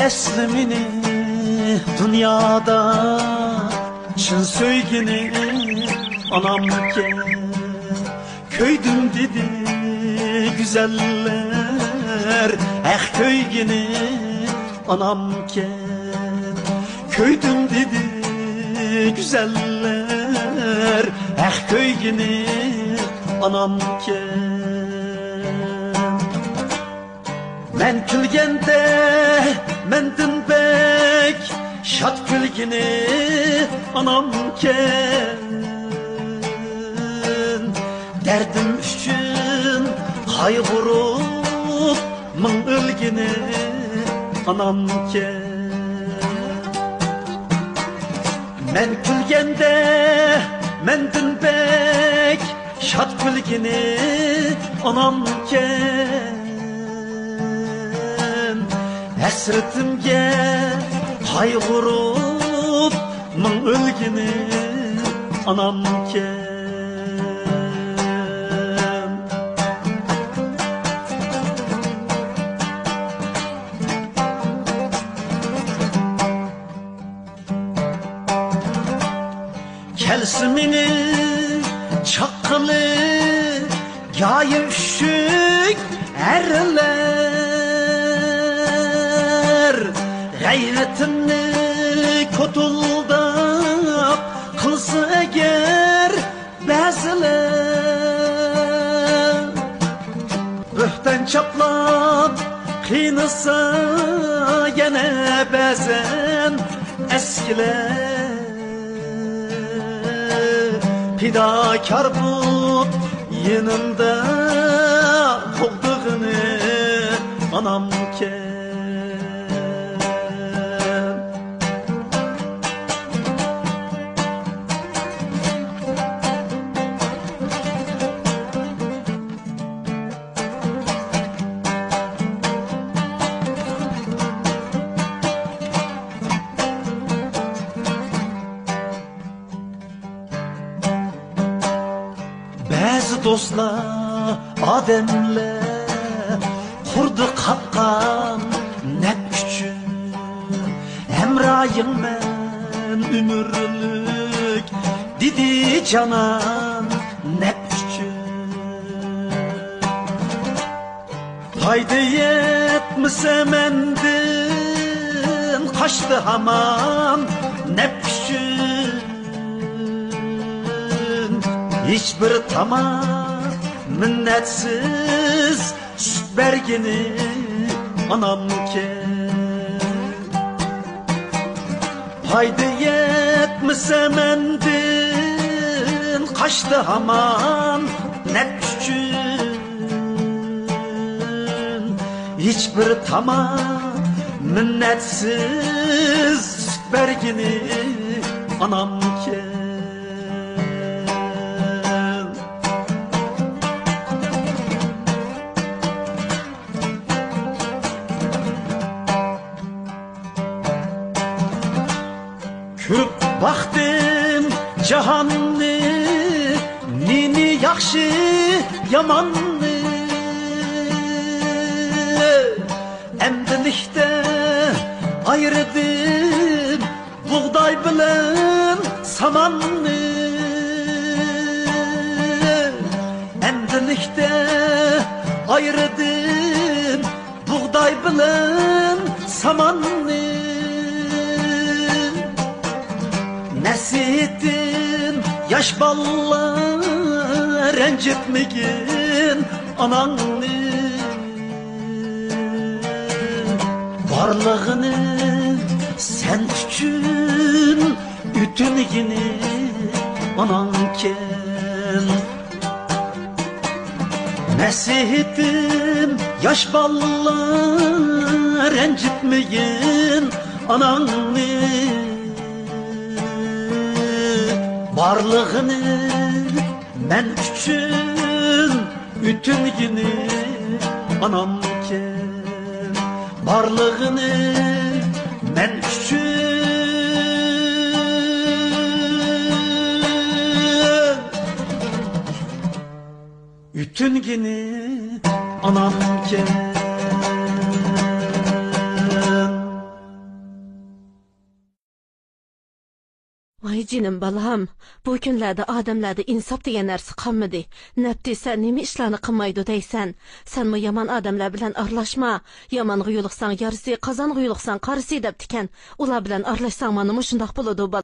eslimini dünyada çın söygini anamke köydüm dedi güzeller köygini anamke köydüm dedi güzeller köygini anamke men külgende mendin bek şat külgini anamken derdim üçün kaygırıp mın ölgini anamken men külgende mendin bek şat külgini anamken Esretimge kaygırıp mın ölgini anamken Kelsimini çakılı yayışık erler Gayretimni kotuldap kılsa eğer ba'ziler Böhten çaplap kıynasa gene ba'zen eskiler Pidakar bu yanımda kokduğunu anamken Bazı dostlar, ademler kurdu kapkan ne üçün Emrayım ben ümürlük didi canan ne üçün Haydi yetmese mendin kaçtı haman ne üçün Hiçbir tamam minnetsiz süt bergini anamken Haydi yetmese mendin kaçtı haman ne üçün Hiçbir tamam minnetsiz süt bergini anamken Kürüp baktım cahanni nini yaxşı yamanni Emdilikte ayırdım buğday bilen samanni Emdilikte ayırdım buğday bilen samanni Nesitin yaş ballar rencitmegin ananı Varlığını sen üçün ütünigini ananken Nesitin yaş ballar rencitmegin ananı Varlığını men üçün ütünigini anamken Varlığını men üçün ütünigini anamken Jinim balam, bu kunlarda odamlarda insof degan narsa qolmadi. Nafti nima ishlarni qilmaydi deysan? Sen mu yomon odamlar bilan aralashma. Yomonga yo'liqsang yarisi, qozonga yo'liqsang qarisi deb tikan. Ular bilan aralashsang mana shundoq bo'ladi.